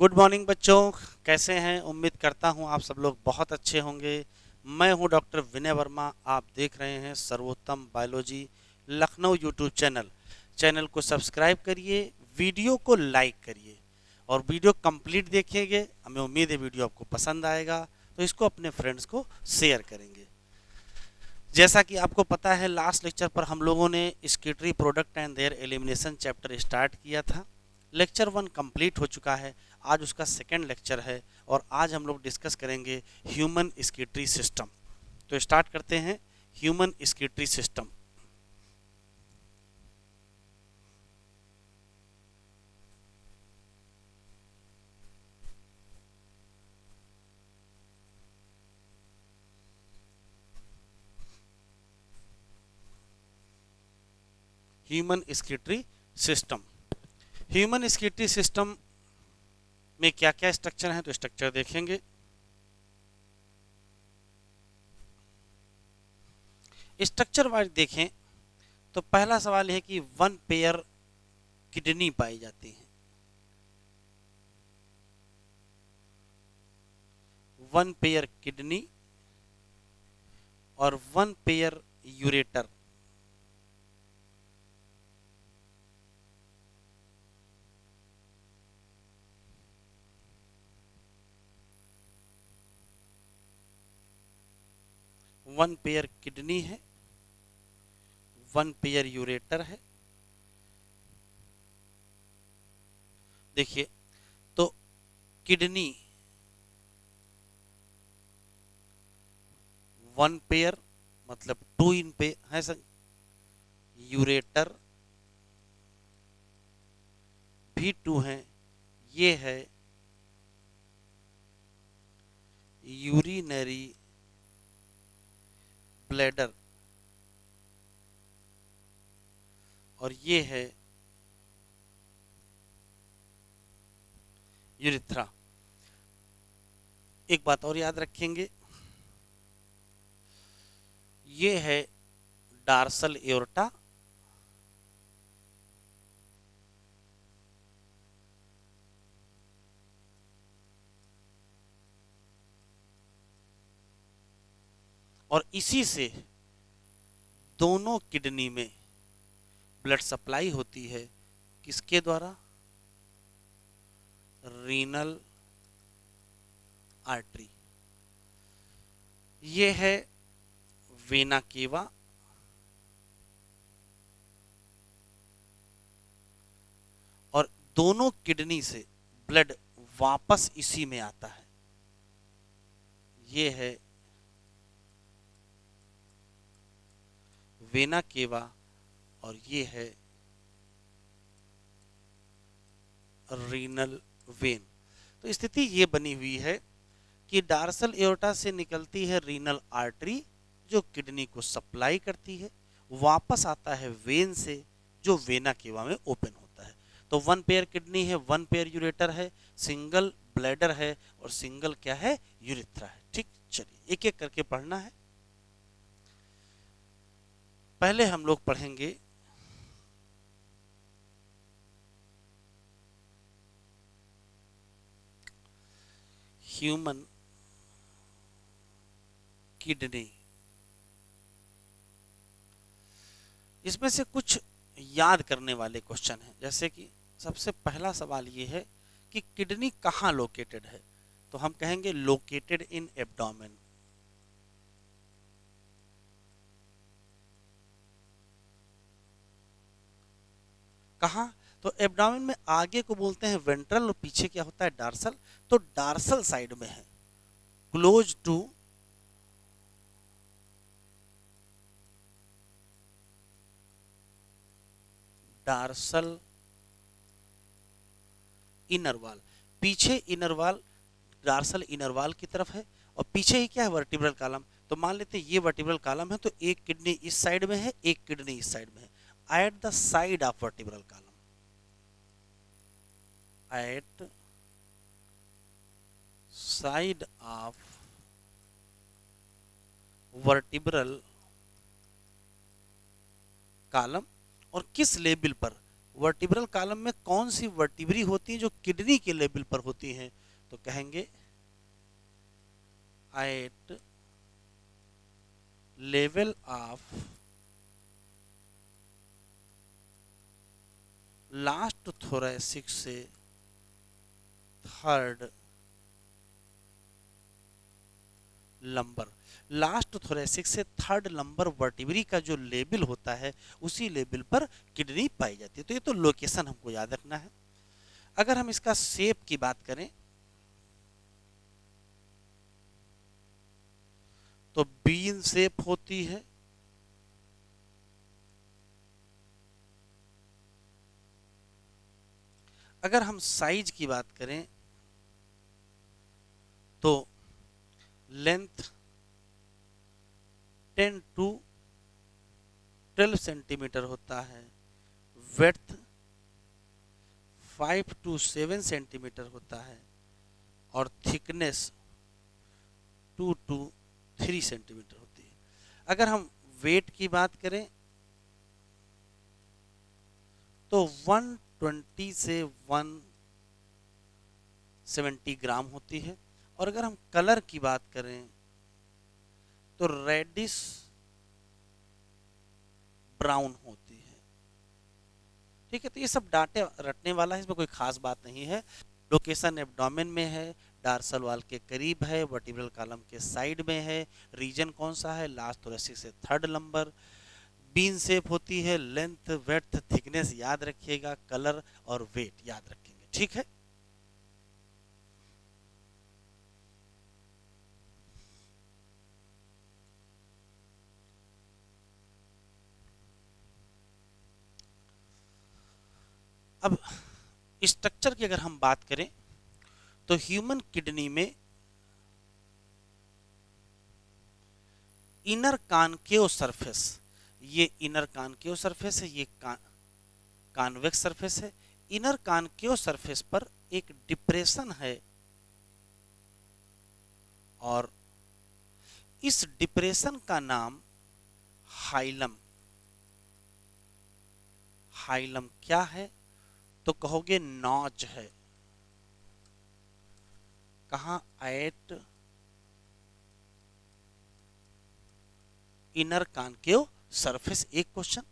Good morning बच्चों। कैसे हैं? उम्मीद करता हूं आप सब लोग बहुत अच्छे होंगे। मैं हूं डॉक्टर विनय वर्मा। आप देख रहे हैं सर्वोत्तम बायोलॉजी लखनऊ यूट्यूब चैनल को सब्सक्राइब करिए, वीडियो को लाइक करिए और वीडियो कंप्लीट देखेंगे। हमें उम्मीद है वीडियो आपको पसंद आएगा, तो इसको अपने फ्रेंड्स को शेयर करेंगे। जैसा कि आपको पता है, लास्ट लेक्चर पर हम लोगों ने excretory product and their elimination chapter start किया था। लेक्चर 1 कंप्लीट हो चुका है। आज उसका सेकंड लेक्चर है और आज हम लोग डिस्कस करेंगे ह्यूमन स्केटरी सिस्टम। तो स्टार्ट करते हैं। Human excretory system. Human excretory system. Human excretory system में क्या क्या स्ट्रक्चर हैं, तो स्ट्रक्चर देखेंगे। स्ट्रक्चर वाइज देखें तो पहला सवाल है कि वन पेयर किडनी पाई जाती है। वन पेयर किडनी और one pair ureter. One pair kidney है, वन पेयर यूरेटर है। देखिए, तो किडनी वन पेयर मतलब टू इन पे है सर। यूरेटर भी टू है। ये है यूरिनरी ब्लैडर और ये है यूरिथ्रा। एक बात और याद रखेंगे, ये है डार्सल एओर्टा और इसी से दोनों किडनी में ब्लड सप्लाई होती है। किसके द्वारा? Renal artery. ये है वेना केवा और दोनों किडनी से ब्लड वापस इसी में आता है। ये है वेना केवा और ये है रीनल वेन। तो स्थिति ये बनी हुई है कि डार्सल एओर्टा से निकलती है रीनल आर्टरी जो किडनी को सप्लाई करती है, वापस आता है वेन से जो वेना केवा में ओपन होता है। तो वन पेयर किडनी है, वन पेयर यूरेटर है, सिंगल ब्लैडर है और सिंगल क्या है? यूरिथ्रा है। ठीक, चलिए एक एक करके पढ़ना है। पहले हम लोग पढ़ेंगे ह्यूमन किडनी। इसमें से कुछ याद करने वाले क्वेश्चन हैं, जैसे कि सबसे पहला सवाल ये है कि किडनी कहाँ लोकेटेड है। तो हम कहेंगे लोकेटेड इन एब्डोमेन। कहाँ? तो एब्डोमेन में आगे को बोलते हैं वेंट्रल और पीछे क्या होता है? डार्सल। तो डार्सल साइड में है, क्लोज टू डार्सल इनर वाल। पीछे इनर वाल डार्सल इनर वाल की तरफ है और पीछे ही क्या है? Vertebral column. तो मान लेते हैं ये वर्टिब्रल कॉलम है, तो एक किडनी इस साइड में है, एक किडनी इस साइड में है। At the side of vertebral column, at side of vertebral column और किस लेवल पर? वर्टिब्रल कॉलम में कौन सी वर्टिब्री होती है जो किडनी के लेवल पर होती हैं? तो कहेंगे at level of last thoracic से थर्ड लंबर। लास्ट थोरैसिक से थर्ड लंबर वर्टिब्री का जो लेवल होता है उसी लेवल पर किडनी पाई जाती है। तो ये तो लोकेशन हमको याद रखना है। अगर हम इसका शेप की बात करें तो बीन शेप होती है। अगर हम साइज की बात करें तो लेंथ 10 टू 12 सेंटीमीटर होता है, विड्थ 5 टू 7 सेंटीमीटर होता है और थिकनेस 2 टू 3 सेंटीमीटर होती है। अगर हम वेट की बात करें तो 120 से 170 ग्राम होती है। और अगर हम कलर की बात करें तो रेडिश ब्राउन होती है। ठीक है, तो ये सब डाटे रटने वाला है, इसमें कोई खास बात नहीं है। लोकेशन एब्डोमेन में है, डार्सल वॉल के करीब है, वर्टिब्रल कॉलम के साइड में है, रीजन कौन सा है? लास्ट थोरैसिक से थर्ड लंबर। बीन शेप होती है, लेंथ विड्थ थिकनेस याद रखिएगा, कलर और वेट याद रखेंगे। ठीक है, अब स्ट्रक्चर की अगर हम बात करें तो ह्यूमन किडनी में इनर कॉनकेव सरफेस, ये इनर कॉनकेव सरफेस है, ये कॉन्वेक्स सरफेस है। इनर कॉनकेव सरफेस पर एक डिप्रेशन है और इस डिप्रेशन का नाम हाइलम। हाइलम क्या है? तो कहोगे नॉच है। कहां? एट इनर कॉनकेव सरफेस, एक क्वेश्चन।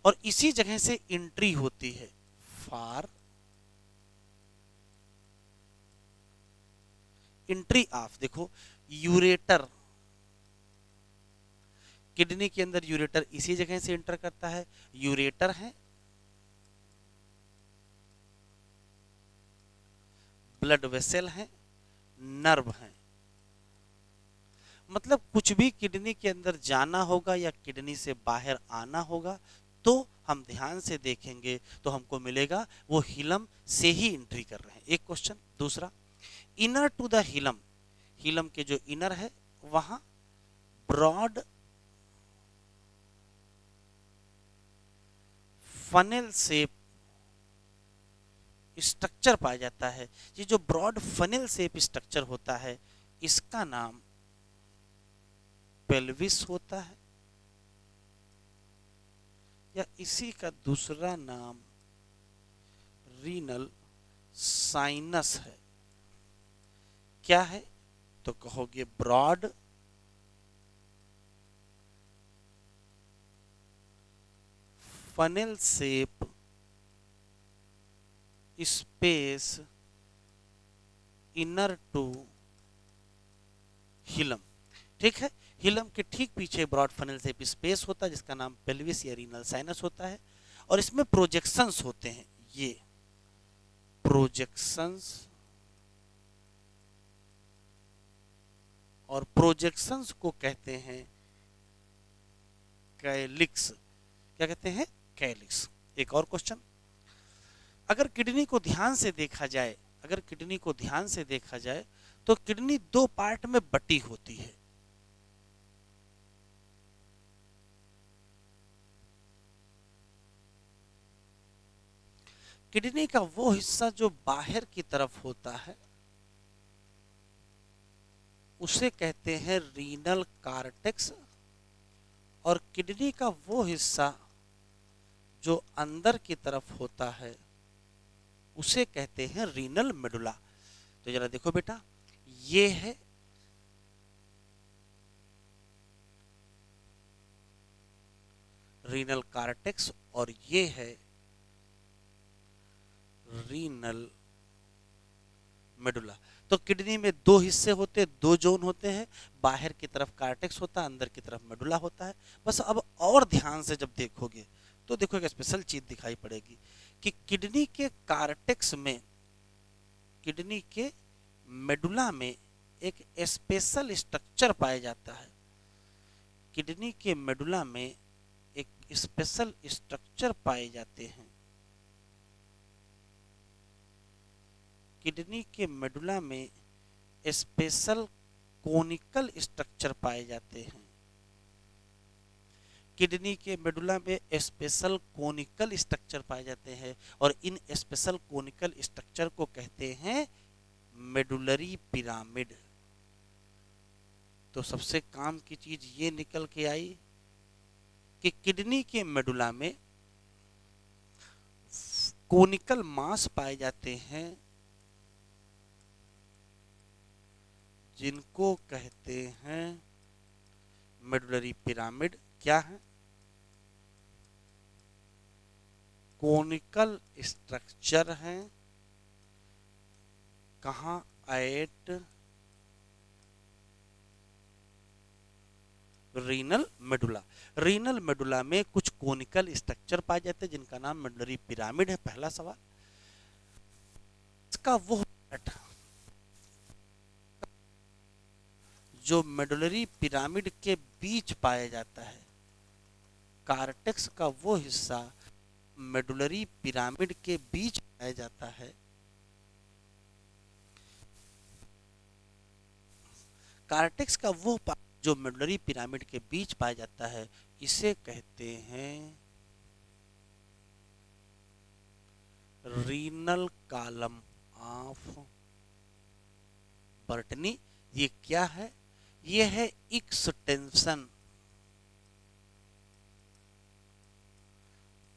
और इसी जगह से एंट्री होती है फॉर एंट्री ऑफ, देखो यूरेटर, किडनी के अंदर यूरेटर इसी जगह से एंटर करता है। यूरेटर है, ब्लड वेसल है, नर्व है। मतलब कुछ भी किडनी के अंदर जाना होगा या किडनी से बाहर आना होगा तो हम ध्यान से देखेंगे तो हमको मिलेगा वो हिलम से ही एंट्री कर रहे हैं। एक क्वेश्चन। दूसरा, inner to the hilum, hilum के जो इनर है वहां ब्रॉड फनेल शेप स्ट्रक्चर पाया जाता है। ये जो ब्रॉड फनेल शेप स्ट्रक्चर होता है इसका नाम पेल्विस होता है, या इसी का दूसरा नाम रीनल साइनस है। क्या है? तो कहोगे broad funnel shape space inner to hilum. ठीक है, हिलम के ठीक पीछे ब्रॉड फनेल शेप स्पेस होता है जिसका नाम पेल्विस या रीनल साइनस होता है। और इसमें प्रोजेक्शंस होते हैं, ये प्रोजेक्शंस, और प्रोजेक्शंस को कहते हैं कैलिक्स। क्या कहते हैं? कैलिक्स। एक और क्वेश्चन, अगर किडनी को ध्यान से देखा जाए, अगर किडनी को ध्यान से देखा जाए तो किडनी दो पार्ट में बटी होती है। किडनी का वो हिस्सा जो बाहर की तरफ होता है उसे कहते हैं रीनल कार्टेक्स, और किडनी का वो हिस्सा जो अंदर की तरफ होता है उसे कहते हैं रीनल मेडुला। तो जरा देखो बेटा, ये है रीनल कार्टेक्स और ये है रीनल मेडुला। तो किडनी में दो हिस्से होते हैं, दो जोन होते हैं, बाहर की तरफ कार्टेक्स होता है, अंदर की तरफ मेडुला होता है। बस अब और ध्यान से जब देखोगे तो देखो एक स्पेशल चीज दिखाई पड़ेगी कि किडनी के कार्टेक्स में, किडनी के मेडुला में एक स्पेशल स्ट्रक्चर पाया जाता है। किडनी के मेडुला में एक स्पेशल स्ट्रक्चर पाए जाते हैं। किडनी के मेडुला में स्पेशल कोनिकल स्ट्रक्चर पाए जाते हैं। किडनी के मेडुला में स्पेशल कोनिकल स्ट्रक्चर पाए जाते हैं और इन स्पेशल कोनिकल स्ट्रक्चर को कहते हैं मेडुलरी पिरामिड। तो सबसे काम की चीज ये निकल के आई कि किडनी के मेडुला में कोनिकल मास पाए जाते हैं जिनको कहते हैं मेडुलरी पिरामिड। क्या है? कोनिकल स्ट्रक्चर है। कहाँ? At renal medulla. Renal medulla में कुछ कोनिकल स्ट्रक्चर पाए जाते हैं जिनका नाम मेडुलरी पिरामिड है। पहला सवाल, इसका वो पार्ट जो मेडुलरी पिरामिड के बीच पाया जाता है, कार्टेक्स का वो हिस्सा मेडुलरी पिरामिड के बीच पाया जाता है, कार्टेक्स का वो पार्ट जो मेडुलरी पिरामिड के बीच पाया जाता है, इसे कहते हैं रीनल कॉलम ऑफ बर्टनी। ये क्या है? ये है extension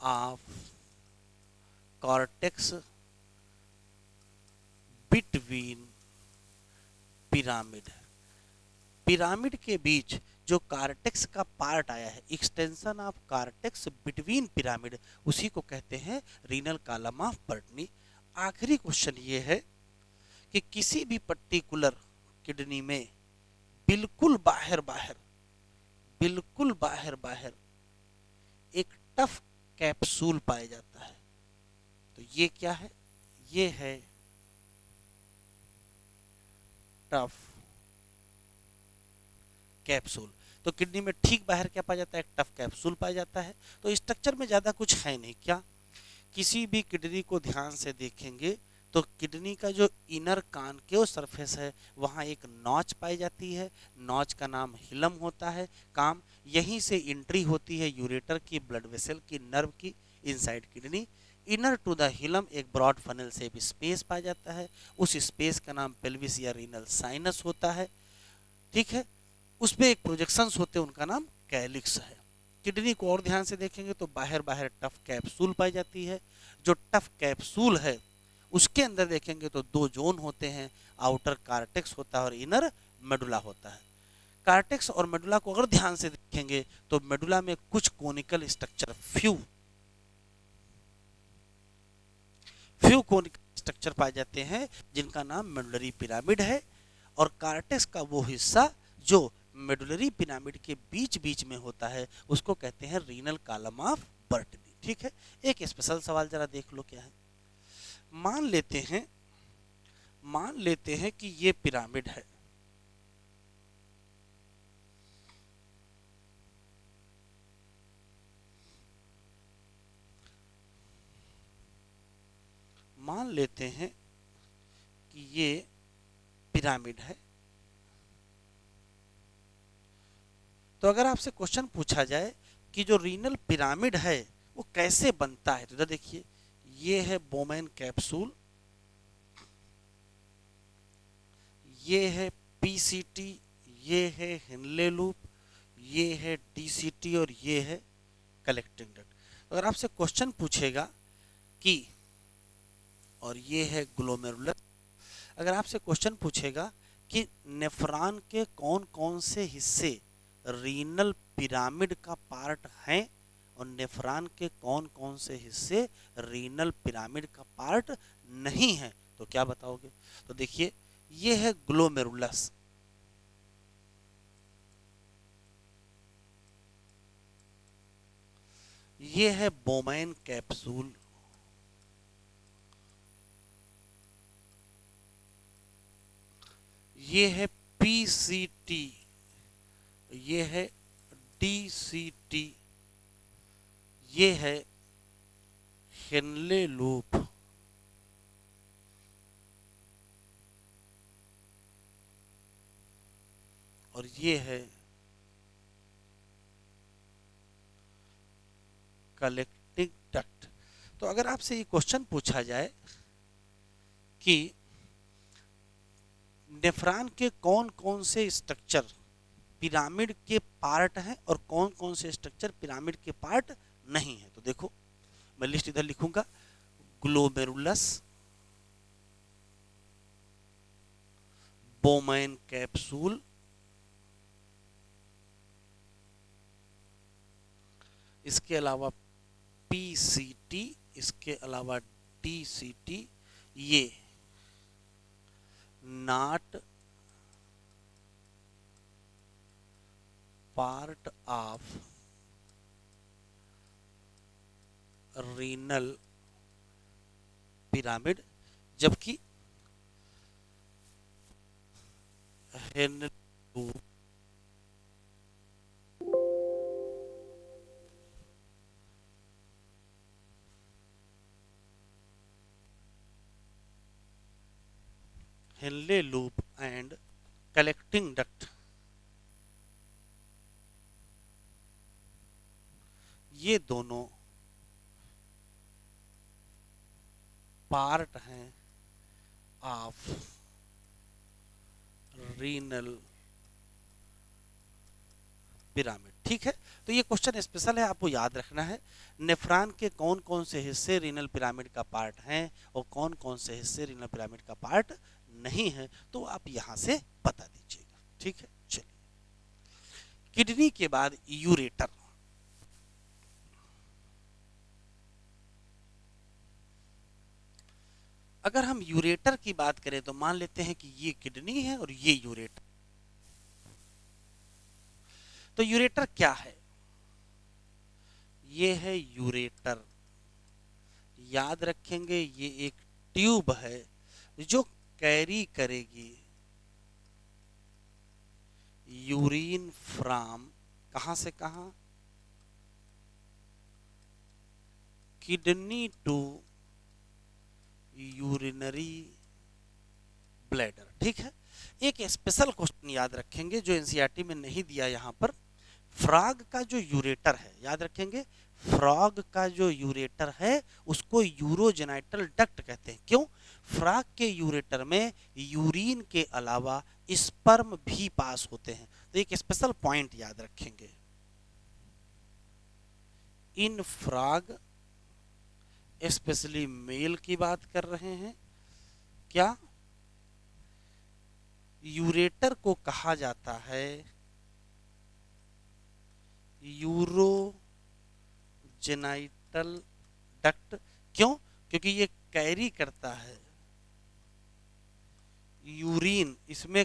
of cortex between pyramid. Pyramid के बीच जो कार्टेक्स का पार्ट आया है, extension of cortex between pyramid, उसी को कहते हैं रीनल कॉलम ऑफ बर्टनी। आखिरी क्वेश्चन ये है कि किसी भी पर्टिकुलर किडनी में बिल्कुल बाहर बाहर, बिल्कुल बाहर बाहर एक टफ कैप्सूल पाया जाता है। तो ये क्या है? ये है टफ कैप्सूल। तो किडनी में ठीक बाहर क्या पाया जाता है? एक टफ कैप्सूल पाया जाता है। तो स्ट्रक्चर में ज्यादा कुछ है नहीं। क्या? किसी भी किडनी को ध्यान से देखेंगे तो किडनी का जो इनर कानकेव सरफेस है वहाँ एक नॉच पाई जाती है। नॉच का नाम हिलम होता है। काम, यहीं से एंट्री होती है यूरेटर की, ब्लड वेसल की, नर्व की inside kidney. Inner to the hilum एक ब्रॉड फनल से भी स्पेस पाया जाता है। उस स्पेस का नाम पेल्विस या रीनल साइनस होता है। ठीक है, उसमें एक प्रोजेक्शंस होते हैं, उनका नाम कैलिक्स है। किडनी को और ध्यान से देखेंगे तो बाहर बाहर टफ कैप्सूल पाई जाती है। जो टफ कैप्सूल है उसके अंदर देखेंगे तो दो जोन होते हैं, आउटर कार्टेक्स होता है और इनर मेडुला होता है। कार्टेक्स और मेडुला को अगर ध्यान से देखेंगे तो मेडुला में कुछ conical structure, few conical structure पाए जाते हैं जिनका नाम मेडुलरी पिरामिड है। और कार्टेक्स का वो हिस्सा जो मेडुलरी पिरामिड के बीच बीच में होता है उसको कहते हैं रीनल कॉलम ऑफ बर्टनी। ठीक है, एक स्पेशल सवाल जरा देख लो क्या है। मान लेते हैं कि ये पिरामिड है। मान लेते हैं कि ये पिरामिड है। तो अगर आपसे क्वेश्चन पूछा जाए कि जो रीनल पिरामिड है वो कैसे बनता है, तो इधर देखिए, ये है बोमेन कैप्सूल, ये है पीसीटी, ये है हिनले लूप, ये है डीसीटी और ये है कलेक्टिंग डक्ट। अगर आपसे क्वेश्चन पूछेगा कि, और ये है ग्लोमेरुलस, अगर आपसे क्वेश्चन पूछेगा कि नेफ्रॉन के कौन कौन से हिस्से रीनल पिरामिड का पार्ट हैं और नेफ्रॉन के कौन कौन से हिस्से रीनल पिरामिड का पार्ट नहीं है, तो क्या बताओगे? तो देखिए, ये है ग्लोमेरुलस, ये है बोमैन कैप्सूल, ये है पीसीटी, ये है डीसीटी, ये है हेनले लूप, और ये है कलेक्टिंग डक्ट। तो अगर आपसे ये क्वेश्चन पूछा जाए कि नेफ्रॉन के कौन कौन से स्ट्रक्चर पिरामिड के पार्ट हैं और कौन कौन से स्ट्रक्चर पिरामिड के पार्ट नहीं है, तो देखो मैं लिस्ट इधर लिखूंगा। ग्लोमेरुलस, बोमैन कैप्सूल, इसके अलावा पीसीटी, इसके अलावा डीसीटी, ये not part of renal pyramid, जबकि Henle loop and collecting duct, ये दोनों पार्ट हैं ऑफ रीनल पिरामिड। ठीक है, तो ये क्वेश्चन स्पेशल है, आपको याद रखना है। नेफ्रॉन के कौन कौन से हिस्से रीनल पिरामिड का पार्ट हैं और कौन कौन से हिस्से रीनल पिरामिड का पार्ट नहीं है, तो आप यहां से बता दीजिएगा। ठीक है, चलिए, किडनी के बाद यूरेटर। अगर हम यूरेटर की बात करें तो मान लेते हैं कि ये किडनी है और ये यूरेटर। तो यूरेटर क्या है? ये है यूरेटर, याद रखेंगे, ये एक ट्यूब है जो कैरी करेगी यूरिन फ्रॉम, कहां से कहां, किडनी टू यूरिनरी ब्लैडर। ठीक है, एक स्पेशल क्वेश्चन याद रखेंगे जो एनसीईआरटी में नहीं दिया यहां पर। फ्रॉग का जो यूरेटर है, याद रखेंगे, फ्रॉग का जो यूरेटर है उसको यूरोजेनाइटल डक्ट कहते हैं। क्यों? फ्रॉग के यूरेटर में यूरिन के अलावा स्पर्म भी पास होते हैं। तो एक स्पेशल पॉइंट याद रखेंगे, इन फ्रॉग, स्पेशली मेल की बात कर रहे हैं, क्या यूरेटर को कहा जाता है यूरोजेनाइटल डक्ट। क्यों? क्योंकि ये कैरी करता है यूरिन, इसमें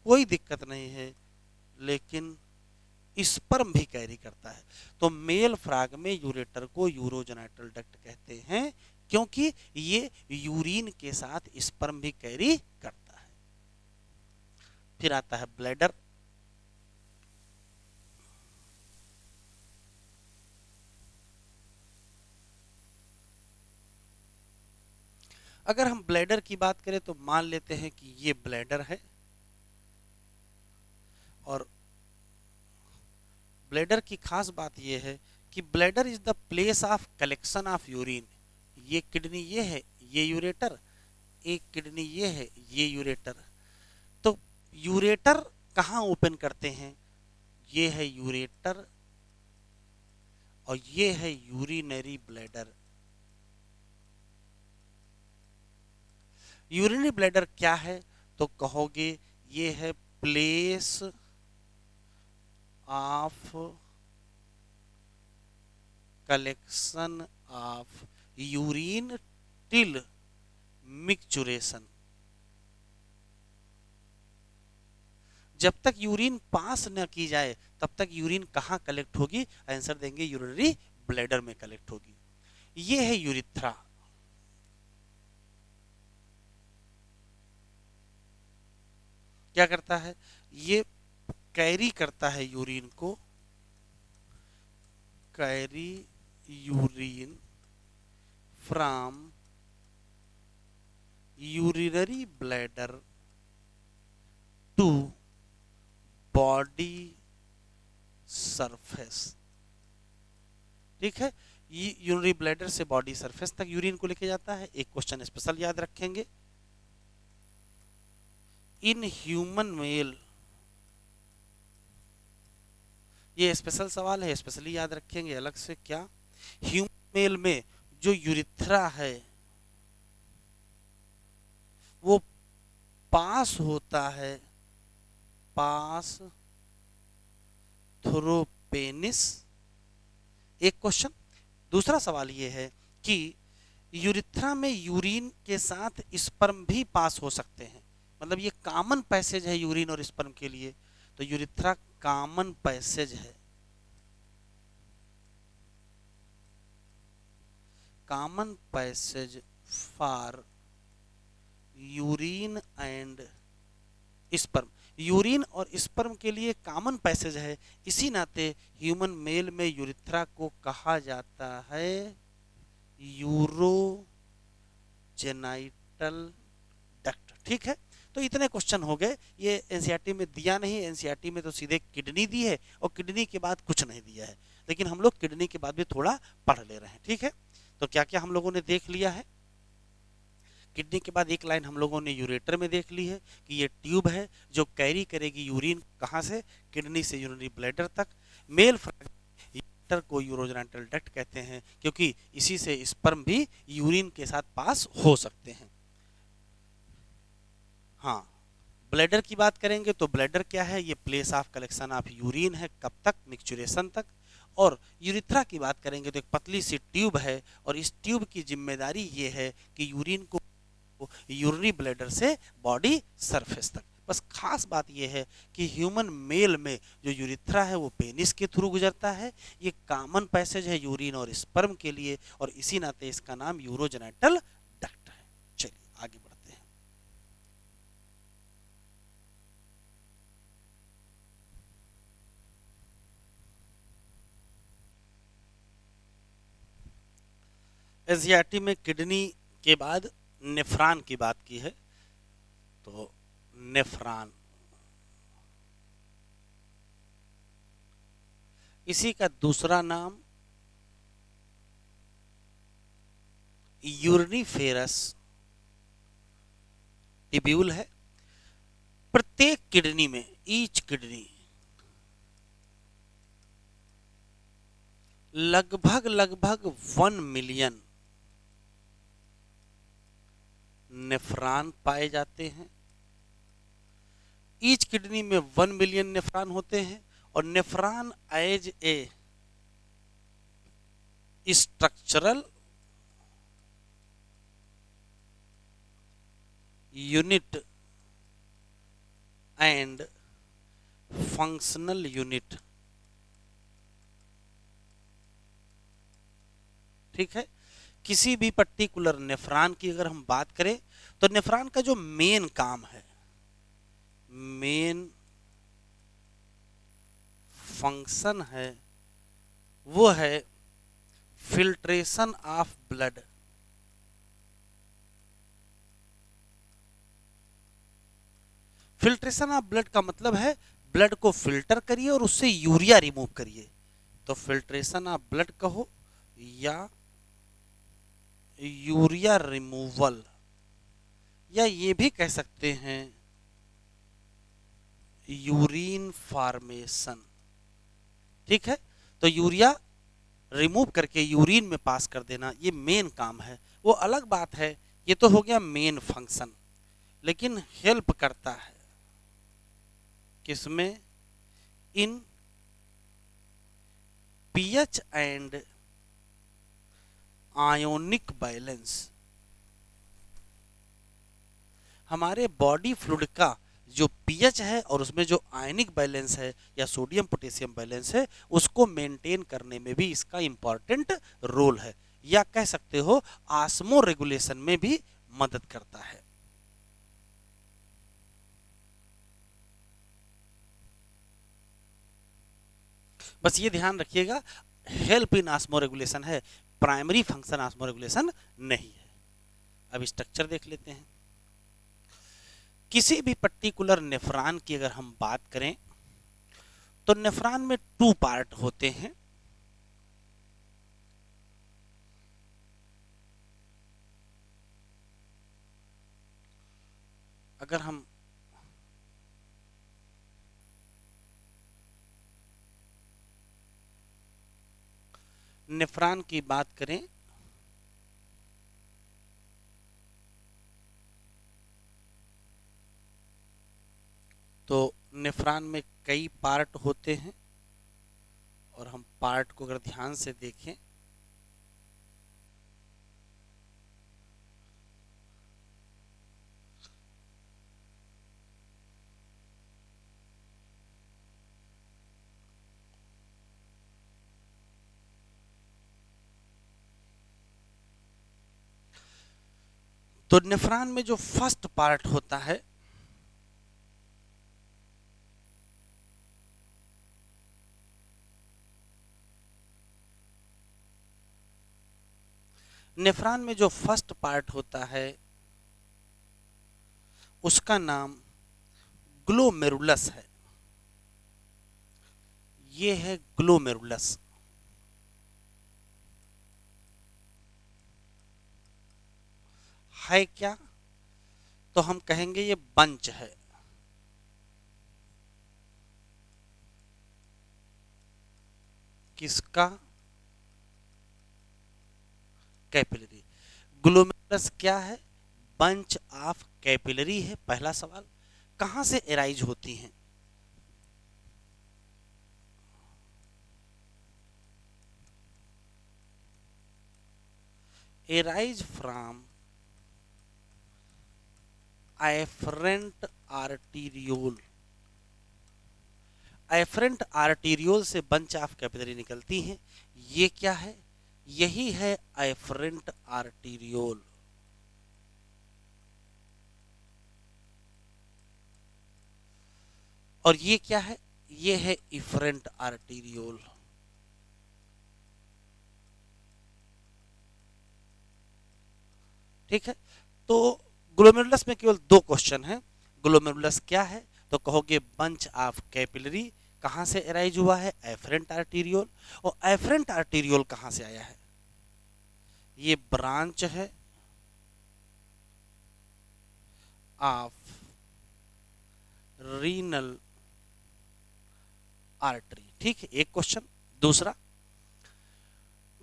कोई दिक्कत नहीं है, लेकिन स्पर्म भी कैरी करता है। तो मेल फ्रॉग में यूरेटर को यूरोजेनाइटल डक्ट कहते हैं, क्योंकि ये यूरिन के साथ स्पर्म भी कैरी करता है। फिर आता है ब्लैडर। अगर हम ब्लैडर की बात करें तो मान लेते हैं कि ये ब्लैडर है, और ब्लैडर की खास बात यह है कि bladder is the place of collection of urine. ये किडनी ये है, ये यूरेटर, एक किडनी ये है, ये यूरेटर। तो यूरेटर कहाँ ओपन करते हैं? ये है यूरेटर, और ये है यूरिनरी ब्लैडर। यूरिनरी ब्लैडर क्या है तो कहोगे ये है place of collection of urine till micturition. जब तक यूरिन पास न की जाए तब तक यूरिन कहाँ कलेक्ट होगी? आंसर देंगे यूरिनरी ब्लैडर में कलेक्ट होगी। ये है यूरिथ्रा। क्या करता है? ये कैरी करता है यूरिन को, carry urine from urinary bladder to body surface. ठीक है, ये यूरिनरी ब्लैडर से बॉडी सरफेस तक यूरिन को लेके जाता है। एक क्वेश्चन स्पेशल याद रखेंगे, इन ह्यूमन मेल, ये स्पेशल सवाल है, स्पेशली याद रखेंगे अलग से। क्या ह्यूमन मेल में जो यूरिथ्रा है वो पास होता है, पास थ्रू पेनिस। एक क्वेश्चन। दूसरा सवाल ये है कि यूरिथ्रा में यूरिन के साथ स्पर्म भी पास हो सकते हैं, मतलब ये कॉमन पैसेज है यूरिन और स्पर्म के लिए, तो यूरिथ्रा कॉमन पैसेज है, common passage for urine and sperm. Urine और स्पर्म के लिए कॉमन पैसेज है, इसी नाते ह्यूमन मेल में यूरिथ्रा को कहा जाता है यूरोजेनाइटल डक्ट। ठीक है, तो इतने क्वेश्चन हो गए। ये एनसीईआरटी में दिया नहीं, एनसीईआरटी में तो सीधे किडनी दी है और किडनी के बाद कुछ नहीं दिया है, लेकिन हम लोग किडनी के बाद भी थोड़ा पढ़ ले रहे हैं। ठीक है, तो क्या क्या हम लोगों ने देख लिया है? किडनी के बाद एक लाइन हम लोगों ने यूरेटर में देख ली है कि ये ट्यूब है जो कैरी करेगी यूरिन, कहाँ से? किडनी से यूरिनरी ब्लैडर तक। मेल यूरेटर को यूरोजेनाइटल डक्ट कहते हैं क्योंकि इसी से स्पर्म भी यूरिन के साथ पास हो सकते हैं। हाँ, ब्लैडर की बात करेंगे तो ब्लैडर क्या है? ये place of collection of urine है, कब तक? मिक्चुरेशन तक। और यूरिथ्रा की बात करेंगे तो एक पतली सी ट्यूब है और इस ट्यूब की जिम्मेदारी ये है कि यूरिन को यूरिनरी ब्लैडर से बॉडी सरफेस तक। बस खास बात यह है कि ह्यूमन मेल में जो यूरिथ्रा है वो पेनिस के थ्रू गुजरता है, ये कॉमन पैसेज है यूरिन और स्पर्म के लिए, और इसी नाते इसका नाम यूरोजेनाइटल डक्ट है। चलिए आगे बढ़ते हैं। एशियाटी में किडनी के बाद नेफ्रॉन की बात की है, तो नेफ्रॉन इसी का दूसरा नाम यूरिनिफेरस टिब्यूल है। प्रत्येक किडनी में, ईच किडनी, लगभग 1 मिलियन नेफ्रॉन पाए जाते हैं। ईच किडनी में 1 मिलियन नेफ्रॉन होते हैं, और nephron as a structural unit and functional unit. ठीक है, किसी भी पर्टिकुलर नेफ्रॉन की अगर हम बात करें तो नेफ्रॉन का जो मेन काम है, मेन फंक्शन है, वो है filtration of blood. Filtration of blood का मतलब है ब्लड को फिल्टर करिए और उससे यूरिया रिमूव करिए, तो फिल्ट्रेशन ऑफ ब्लड कहो या यूरिया रिमूवल, या ये भी कह सकते हैं यूरिन फॉर्मेशन। ठीक है, तो यूरिया रिमूव करके यूरिन में पास कर देना, ये मेन काम है। वो अलग बात है, ये तो हो गया मेन फंक्शन। लेकिन हेल्प करता है किसमें? इन पीएच एंड आयोनिक बैलेंस। हमारे बॉडी फ्लूइड का जो पीएच है और उसमें जो आयनिक बैलेंस है या सोडियम पोटेशियम बैलेंस है, उसको मेंटेन करने में भी इसका इंपॉर्टेंट रोल है, या कह सकते हो आस्मो रेगुलेशन में भी मदद करता है। बस ये ध्यान रखिएगा, हेल्प इन आस्मो रेगुलेशन है, प्राइमरी फंक्शन आस्मो रेगुलेशन नहीं है। अब स्ट्रक्चर देख लेते हैं। किसी भी पर्टिकुलर नेफ्रॉन की अगर हम बात करें तो नेफ्रॉन में 2 पार्ट होते हैं। अगर हम नेफ्रॉन की बात करें तो नेफ्रॉन में कई पार्ट होते हैं, और हम पार्ट को अगर ध्यान से देखें तो नेफ्रॉन में जो फर्स्ट पार्ट होता है नेफ्रॉन में जो फर्स्ट पार्ट होता है उसका नाम ग्लोमेरुलस है। ये है ग्लोमेरुलस। है क्या? तो हम कहेंगे ये बंच है। किसका? कैपिलरी। ग्लोमेरुलस क्या है? बंच ऑफ कैपिलरी है। पहला सवाल, कहां से एराइज होती हैं? Arise from efferent arteriole. Efferent arteriole से बंच ऑफ कैपिलरी निकलती हैं। ये क्या है? यही है एफरेंट आर्टीरियोल। और ये क्या है? ये है इफरेंट आर्टीरियोल। ठीक है, तो ग्लोमेरुलस में केवल 2 क्वेश्चन हैं। ग्लोमेरुलस क्या है? तो कहोगे बंच ऑफ कैपिलरी। कहां से एराइज हुआ है? Efferent arteriole. और एफरेंट आर्टीरियोल कहां से आया है? ये ब्रांच है ऑफ रीनल आर्टरी। ठीक है, एक क्वेश्चन। दूसरा,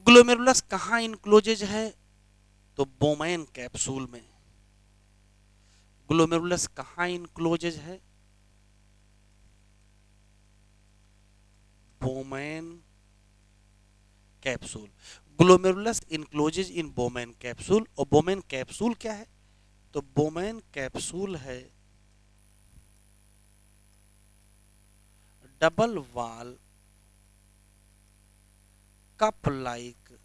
ग्लोमेरुलस कहां इनक्लोजेज है? तो बोमैन कैप्सूल में। ग्लोमेरुलस कहां इनक्लोजेज है? Bowman capsule. ग्लोमेरुलस इनक्लोजेज इन बोमैन कैप्सूल। और बोमैन कैप्सूल क्या है? तो बोमैन कैप्सूल है double wall cup like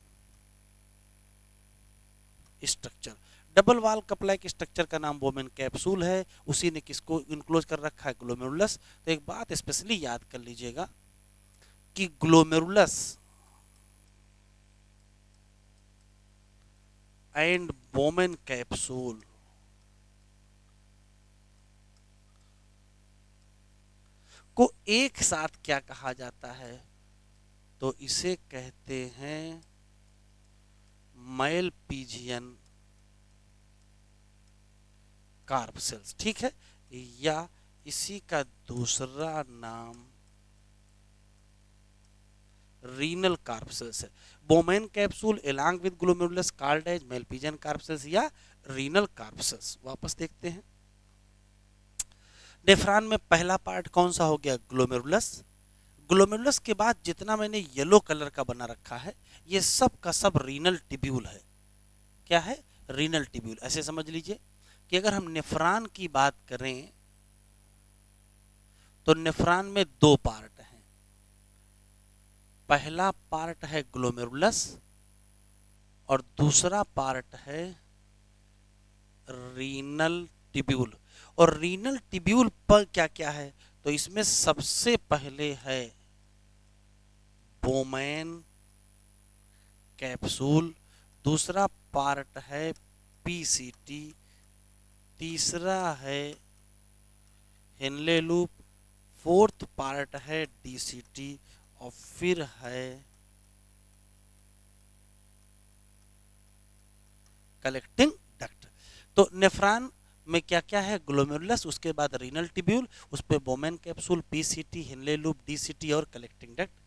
structure. Double wall cup like structure का नाम बोमेन कैप्सूल है। उसी ने किसको इनक्लोज कर रखा है? ग्लोमेरुलस। तो एक बात स्पेशली याद कर लीजिएगा कि ग्लोमेरुलस एंड बोमेन कैप्सूल को एक साथ क्या कहा जाता है? तो इसे कहते हैं मैलपीजियन कार्प सेल्स। ठीक है, या इसी का दूसरा नाम रीनल कार्पसेल्स है। Bowman capsule along with glomerulus called as Malpighian corpuscles या रीनल कार्पसेल्स। वापस देखते हैं, नेफ्रॉन में पहला पार्ट कौन सा हो गया, ग्लोमेरुलस। ग्लोमेरुलस के बाद जितना मैंने येलो कलर का बना रखा है ये सब का सब रीनल टिब्यूल है। क्या है, रीनल टिब्यूल। ऐसे समझ लीजिए कि अगर हम नेफ्रॉन की बात करें तो नेफ्रॉन में दो पार्ट हैं। पहला पार्ट है ग्लोमेरुलस और दूसरा पार्ट है रीनल टिब्यूल। और रीनल टिब्यूल पर क्या क्या है, तो इसमें सबसे पहले है बोमेन कैप्सूल, दूसरा पार्ट है पीसीटी, तीसरा है हेनले लूप, फोर्थ पार्ट है डीसीटी और फिर है कलेक्टिंग डक्ट। तो नेफ्रॉन में क्या क्या है, ग्लोमेरुलस, उसके बाद रीनल टिब्यूल, उस पे Bowman capsule, PCT, Henle loop, DCT और कलेक्टिंग डक्ट।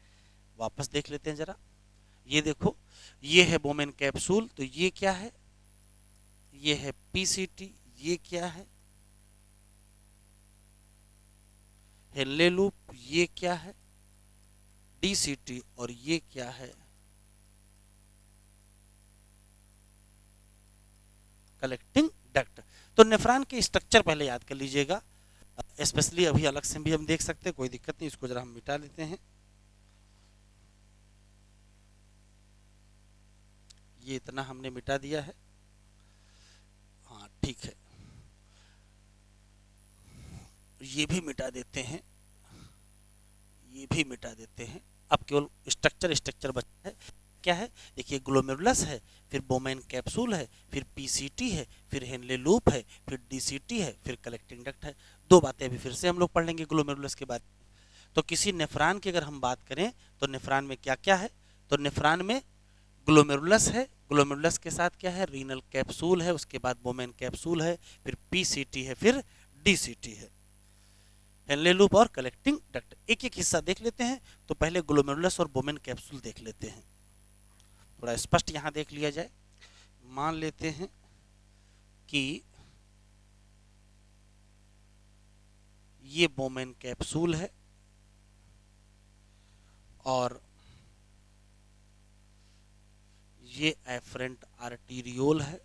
वापस देख लेते हैं जरा, ये देखो, ये है बोमेन कैप्सूल, तो ये क्या है, ये है पीसीटी, ये क्या है हेनले लूप, ये क्या है डीसीटी और ये क्या है कलेक्टिंग डक्ट। तो नेफ्रॉन के स्ट्रक्चर पहले याद कर लीजिएगा, स्पेशली अभी अलग से भी हम देख सकते हैं, कोई दिक्कत नहीं, इसको जरा हम मिटा लेते हैं। ये इतना हमने मिटा दिया है, हाँ ठीक है, ये भी मिटा देते हैं, ये भी मिटा देते हैं। अब केवल स्ट्रक्चर स्ट्रक्चर बचा है। क्या है, देखिए ग्लोमेरुलस है, फिर बोमेन कैप्सूल है, फिर पीसीटी है, फिर हेनले लूप है, फिर डीसीटी है, फिर कलेक्टिंग डक्ट है। दो बातें अभी फिर से हम लोग पढ़ लेंगे ग्लोमेरुलस के बारे में। तो किसी नेफ्रॉन की अगर हम बात करें तो नेफ्रॉन में क्या क्या है, तो नेफ्रॉन में ग्लोमेरुलस है, ग्लोमेरुलस के साथ क्या है, रीनल कैप्सूल है, उसके बाद बोमेन कैप्सूल है, फिर पीसीटी है, फिर डीसीटी है, हेनले लूप और कलेक्टिंग डक्ट। एक एक हिस्सा देख लेते हैं। तो पहले ग्लोमेरुलस और बोमेन कैप्सूल देख लेते हैं, थोड़ा स्पष्ट यहां देख लिया जाए। मान लेते हैं कि ये बोमेन कैप्सूल है और ये एफरेंट आर्टीरियोल है,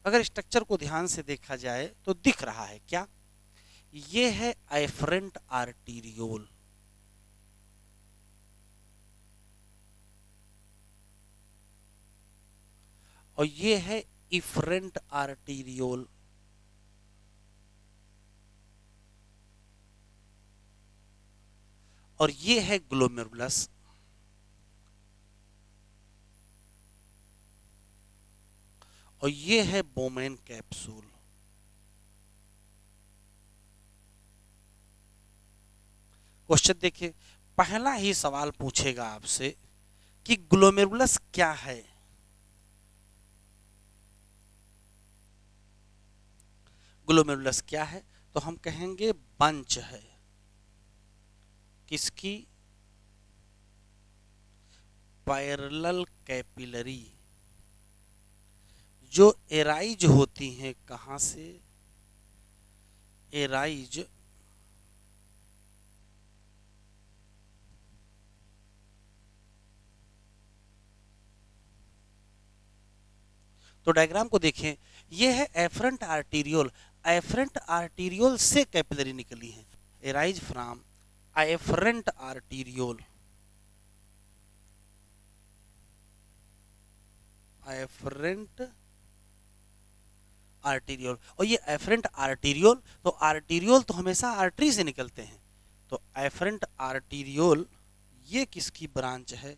अगर स्ट्रक्चर को ध्यान से देखा जाए तो दिख रहा है क्या, ये है एफरेंट आर्टीरियोल और ये है इफरेंट आर्टीरियोल। और ये है ग्लोमेरुलस और ये है बोमेन कैप्सूल। क्वेश्चन देखिए, पहला ही सवाल पूछेगा आपसे कि ग्लोमेरुलस क्या है। ग्लोमेरुलस क्या है, तो हम कहेंगे बंच है किसकी, पैरेलल कैपिलरी, जो एराइज होती हैं कहां से, एराइज तो डायग्राम को देखें, ये है एफरेंट आर्टीरियोल, एफरेंट आर्टीरियोल से कैपिलरी निकली है, arise from efferent arteriole, efferent arteriole. और ये एफरेंट आर्टीरियोल, तो आर्टीरियोल तो हमेशा आर्टरी से निकलते हैं, तो एफरेंट आर्टीरियोल ये किसकी ब्रांच है,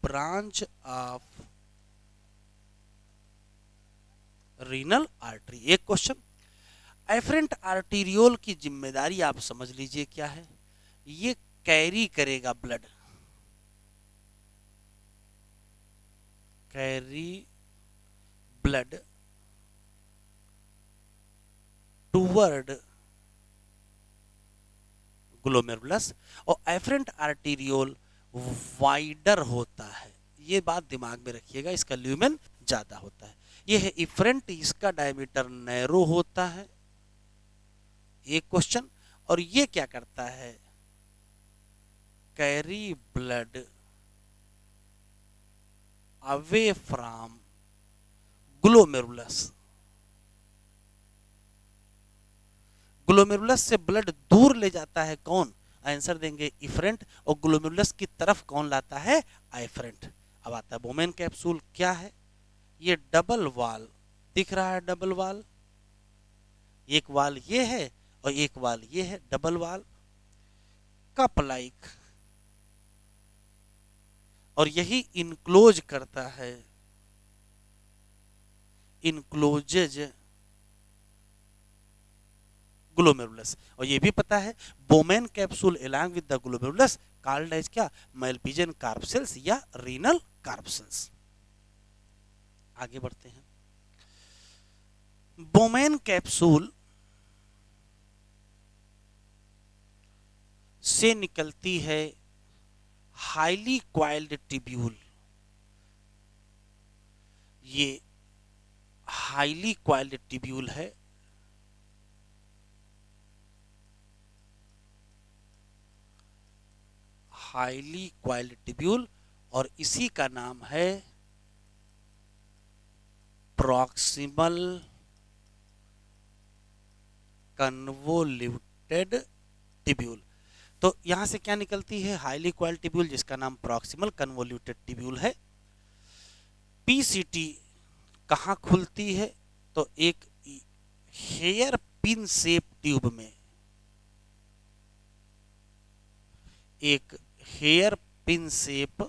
ब्रांच ऑफ रीनल आर्टरी। एक क्वेश्चन, एफरेंट आर्टीरियोल की जिम्मेदारी आप समझ लीजिए क्या है, ये कैरी करेगा blood, carry blood toward glomerulus, और एफरेंट आर्टीरियोल वाइडर होता है। ये बात दिमाग में रखिएगा, इसका ल्यूमेन ज्यादा होता है। ये है इफरेंट, इसका डायमीटर नैरो होता है, एक क्वेश्चन। और ये क्या करता है, carry blood away from glomerulus, glomerulus से ब्लड दूर ले जाता है कौन, आंसर देंगे इफरेंट, और ग्लोमेरुलस की तरफ कौन लाता है, एफरेंट। अब आता है बोमेन कैप्सूल क्या है, ये डबल वाल दिख रहा है, डबल वाल, एक वाल ये है और एक वाल ये है, डबल वाल, कप लाइक, और यही इनक्लोज करता है, इनक्लोजेज ग्लोमेरुलस। और ये भी पता है Bowman capsule along with the glomerulus called as क्या, मैल्पिजियन कार्प सेल्स या रीनल कार्प सेल्स। आगे बढ़ते हैं। बोमेन कैप्सूल से निकलती है हाईली क्वाइल्ड ट्यूब्यूल, ये हाईली क्वाइल्ड ट्यूब्यूल है, हाईली क्वाइल्ड ट्यूब्यूल, और इसी का नाम है प्रॉक्सिमल कन्वोल्यूटेड ट्यूब्यूल। तो यहां से क्या निकलती है, हाईली क्वाइल्ड ट्यूब्यूल जिसका नाम प्रॉक्सिमल कन्वोल्यूटेड ट्यूब्यूल है। पीसीटी कहां खुलती है, तो एक हेयर पिन शेप ट्यूब में, एक हेयर पिन शेप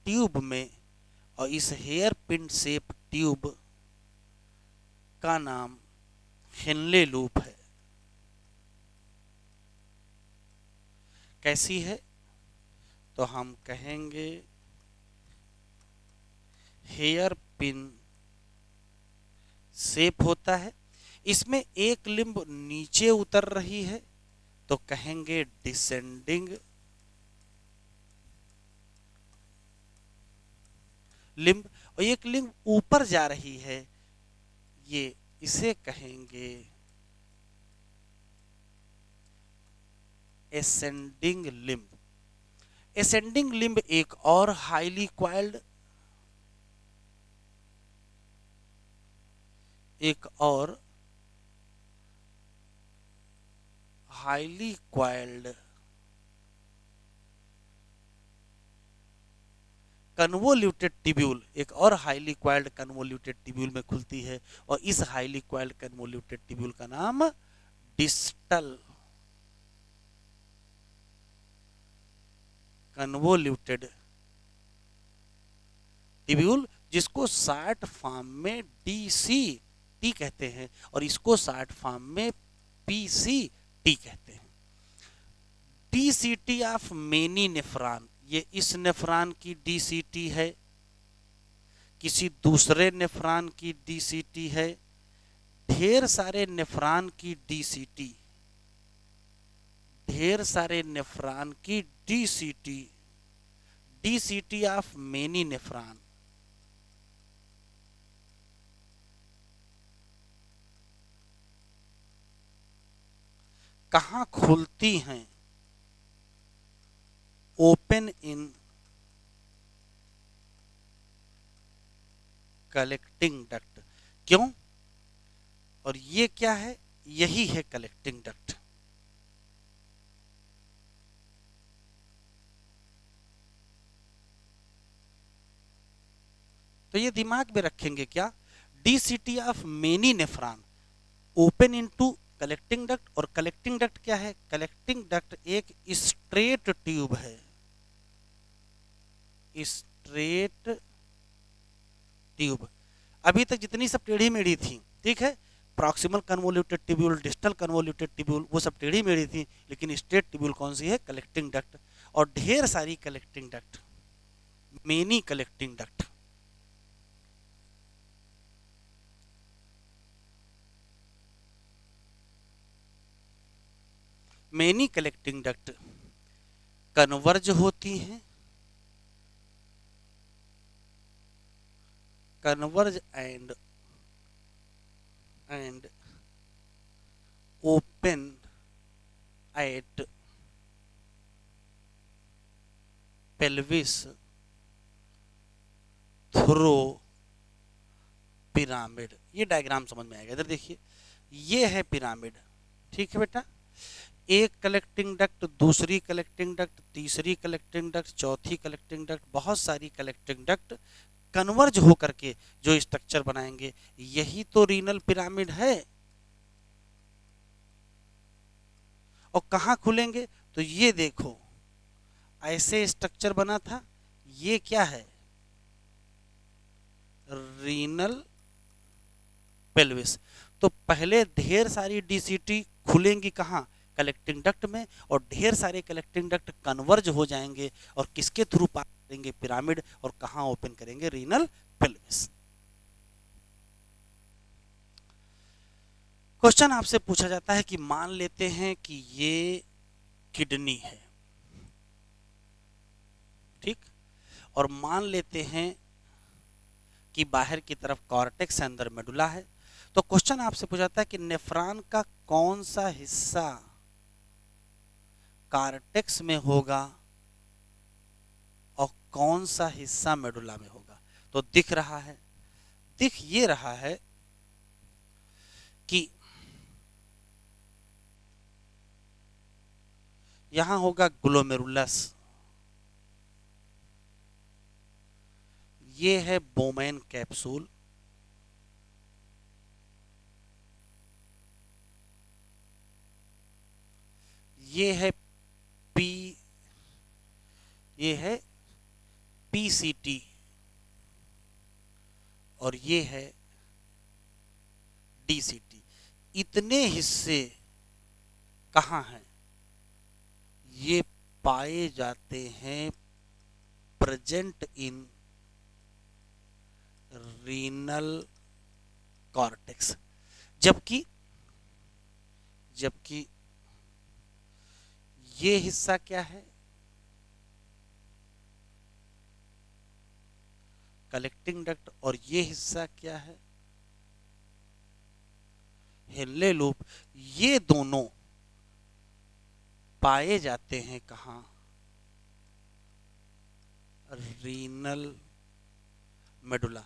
ट्यूब में, और इस हेयर पिन शेप ट्यूब का नाम हेनले लूप है। कैसी है, तो हम कहेंगे हेयर पिन शेप होता है, इसमें एक लिंब नीचे उतर रही है तो कहेंगे डिसेंडिंग लिंब, और एक लिंब ऊपर जा रही है, ये इसे कहेंगे एसेंडिंग लिंब। एसेंडिंग लिंब एक और हाईली क्वाइल्ड, एक और हाईली क्वाइल्ड कन्वोल्यूटेड ट्यूब्यूल, एक और हाईली क्वाइल्ड कन्वोल्यूटेड ट्यूब्यूल में खुलती है, और इस हाईली क्वाइल्ड कन्वोल्यूटेड ट्यूब्यूल का नाम डिस्टल कन्वोल्यूटेड ट्यूब्यूल, जिसको शॉर्ट फॉर्म में डीसीटी कहते हैं, और इसको शॉर्ट फॉर्म में पीसीटी कहते हैं। डीसीटी ऑफ मेनी नेफ्रॉन, ये इस नेफ्रॉन की डीसीटी है, किसी दूसरे नेफ्रॉन की डीसीटी है, ढेर सारे नेफ्रॉन की डीसीटी, ढेर सारे नेफ्रॉन की DCT, DCT of many nephron. कहां खुलती हैं, ओपन इन कलेक्टिंग डक्ट। क्यों, और ये क्या है, यही है कलेक्टिंग डक्ट। तो ये दिमाग में रखेंगे क्या, DCT of many nephron open into collecting duct. और कलेक्टिंग डक्ट क्या है, कलेक्टिंग डक्ट एक स्ट्रेट ट्यूब है, स्ट्रेट ट्यूब। अभी तक जितनी सब टेढ़ी मेढ़ी थी, ठीक है, proximal convoluted tubule, distal convoluted tubule, वो सब टेढ़ी मेढ़ी थी, लेकिन स्ट्रेट ट्यूब्यूल कौन सी है, कलेक्टिंग डक्ट। और ढेर सारी collecting duct, many collecting duct. Many collecting duct converge होती हैं, converge and open at pelvis through pyramid. ये डायग्राम समझ में आएगा। इधर देखिए, ये है पिरामिड, ठीक है बेटा। एक कलेक्टिंग डक्ट, दूसरी कलेक्टिंग डक्ट, तीसरी कलेक्टिंग डक्ट, चौथी कलेक्टिंग डक्ट, बहुत सारी कलेक्टिंग डक्ट कन्वर्ज हो करके जो स्ट्रक्चर बनाएंगे, यही तो रीनल पिरामिड है। और कहाँ खुलेंगे? तो ये देखो, ऐसे स्ट्रक्चर बना था, ये क्या है? Renal pelvis. तो पहले ढेर सारी डीसीटी खुलेंगी कहाँ? कलेक्टिंग डक्ट में, और ढेर सारे कलेक्टिंग डक्ट कन्वर्ज हो जाएंगे और किसके थ्रू पास करेंगे? पिरामिड। और कहाँ ओपन करेंगे? Renal pelvis. क्वेश्चन आपसे पूछा जाता है कि मान लेते हैं कि ये किडनी है, ठीक, और मान लेते हैं कि बाहर की तरफ कॉर्टेक्स है, अंदर मेडुला है। तो क्वेश्चन आपसे पूछा जाता है कि नेफ्रॉन का कौन सा हिस्सा कॉर्टेक्स में होगा और कौन सा हिस्सा मेडुला में होगा? तो दिख रहा है, दिख ये रहा है कि यहां होगा ग्लोमेरुलस, ये है बोमेन कैप्सूल, ये है पी, ये है पीसीटी, और ये है डीसीटी। इतने हिस्से कहाँ हैं? ये पाए जाते हैं प्रेजेंट इन रीनल कॉर्टेक्स। जबकि जबकि ये हिस्सा क्या है? Collecting duct. और ये हिस्सा क्या है? Henle loop. ये दोनों पाए जाते हैं कहाँ? Renal medulla.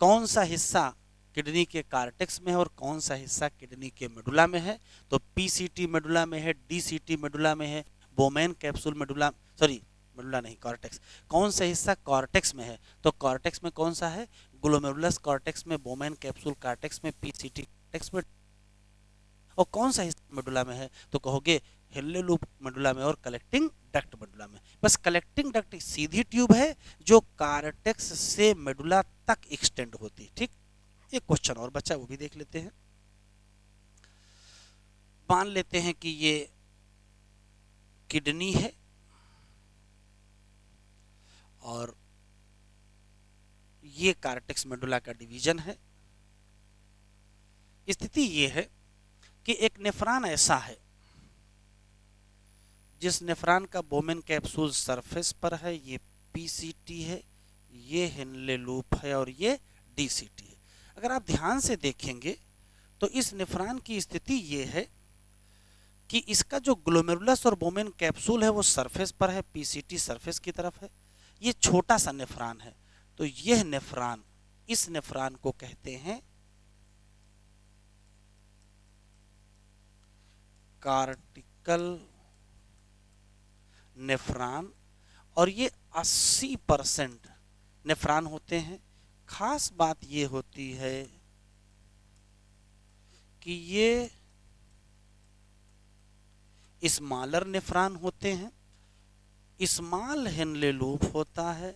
कौन सा हिस्सा किडनी के कार्टेक्स में है और कौन सा हिस्सा किडनी के मेडुला में है? तो पीसीटी मेडुला में है, डीसीटी मेडुला में है, Bowman capsule medulla, sorry medulla नहीं, कॉर्टेक्स। कौन सा हिस्सा कॉर्टेक्स में है? तो कॉर्टेक्स में कौन सा है? ग्लोमेरुलस कॉर्टेक्स में, बोमेन कैप्सूल कॉर्टेक्स में, पीसीटी कॉर्टेक्स में। और कौन सा हिस्सा मेडुला में है? तो कहोगे हेल्ले लूप मेडुला में और कलेक्टिंग डक्ट मेडुला में। बस कलेक्टिंग डक्ट सीधी ट्यूब है जो कार्टेक्स से मेडुला तक एक्सटेंड होती है, ठीक। एक क्वेश्चन और बचा, वो भी देख लेते हैं। मान लेते हैं कि ये किडनी है और ये कार्टेक्स मेडुला का डिवीजन है। स्थिति ये है कि एक नेफ्रॉन ऐसा है जिस नेफ्रॉन का बोमेन कैप्सूल सरफेस पर है, ये पीसीटी है, ये हेनले लूप है और ये डीसीटी है। अगर आप ध्यान से देखेंगे तो इस नेफ्रॉन की स्थिति ये है कि इसका जो ग्लोमेरुलस और बोमेन कैप्सूल है वो सरफेस पर है, पीसीटी सरफेस की तरफ है। ये छोटा सा नेफ्रॉन है। तो यह नेफ्रॉन, इस नेफ्रॉन को कहते हैं कार्टिकल नेफ्रॉन। और ये 80% नेफ्रॉन होते हैं। खास बात ये होती है कि ये स्मॉलर नेफ्रॉन होते हैं, स्मॉल हेनले लूप होता है,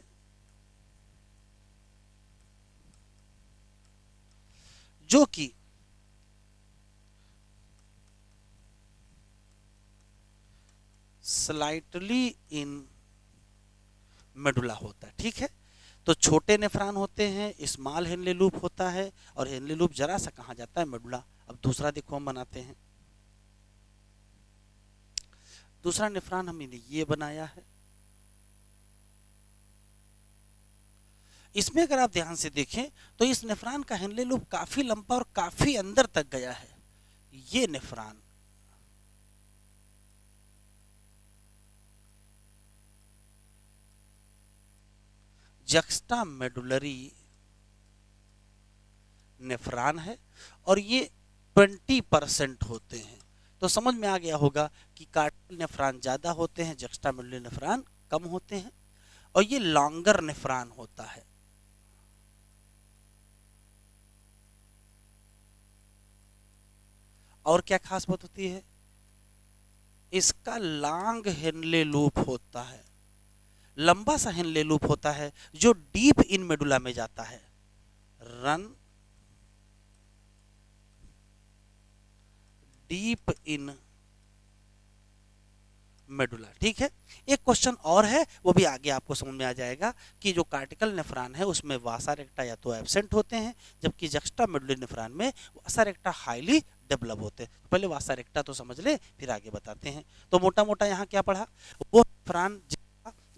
जो कि स्लाइटली इन मेडुला होता है। ठीक है, तो छोटे नेफ्रॉन होते हैं, स्मॉल हेनले लूप होता है, और हेनले लूप जरा सा कहाँ जाता है, मेडुला। अब दूसरा देखो हम बनाते हैं। दूसरा नेफ्रॉन हमने ये बनाया है। इसमें अगर आप ध्यान से देखें तो इस नेफ्रॉन का हेनले लूप काफी लंबा और काफी अंदर तक गया है। ये नेफ्रॉन जक्स्टा मेडुलरी नेफ्रॉन है, और ये 20% होते हैं। तो समझ में आ गया होगा कि कार्डियल नेफ्रॉन ज्यादा होते हैं, जक्स्टा मेडुलरी नेफ्रॉन कम होते हैं, और ये लॉन्गर नेफ्रॉन होता है। और क्या खास बात होती है, इसका लॉन्ग हेनले लूप होता है, लंबा सा हेनले लूप होता है जो डीप इन मेडुला में जाता है। Run deep in medulla. ठीक है, एक क्वेश्चन और है, वो भी आगे आपको समझ में आ जाएगा कि जो कार्टिकल नेफ्रॉन है उसमें वासा रेक्टा या तो एब्सेंट होते हैं, जबकि जक्स्टा मेडुलरी नेफ्रॉन में वासा रेक्टा हाईली डेवलप होते हैं। तो पहले वासा रेक्टा तो समझ ले, फिर आगे बताते हैं। तो मोटा मोटा यहाँ क्या पढ़ा, वो नेफ्रॉन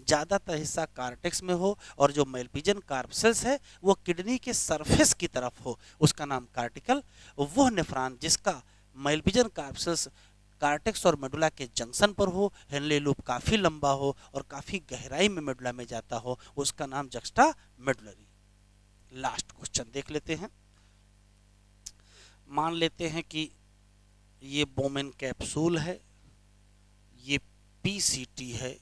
ज्यादातर हिस्सा कार्टेक्स में हो और जो मेलपिजन कार्प सेल्स है वो किडनी के सरफेस की तरफ हो, उसका नाम कार्टिकल। वो नेफ्रॉन जिसका मेलपिजन कार्प सेल्स कार्टेक्स और मेडुला के जंक्शन पर हो, हेनले लूप काफी लंबा हो और काफी गहराई में मेडुला में जाता हो, उसका नाम जक्स्टा मेडुलरी। लास्ट क्वेश्चन देख लेते हैं। मान लेते हैं कि ये बोमेन कैप्सूल है, ये पीसीटी है,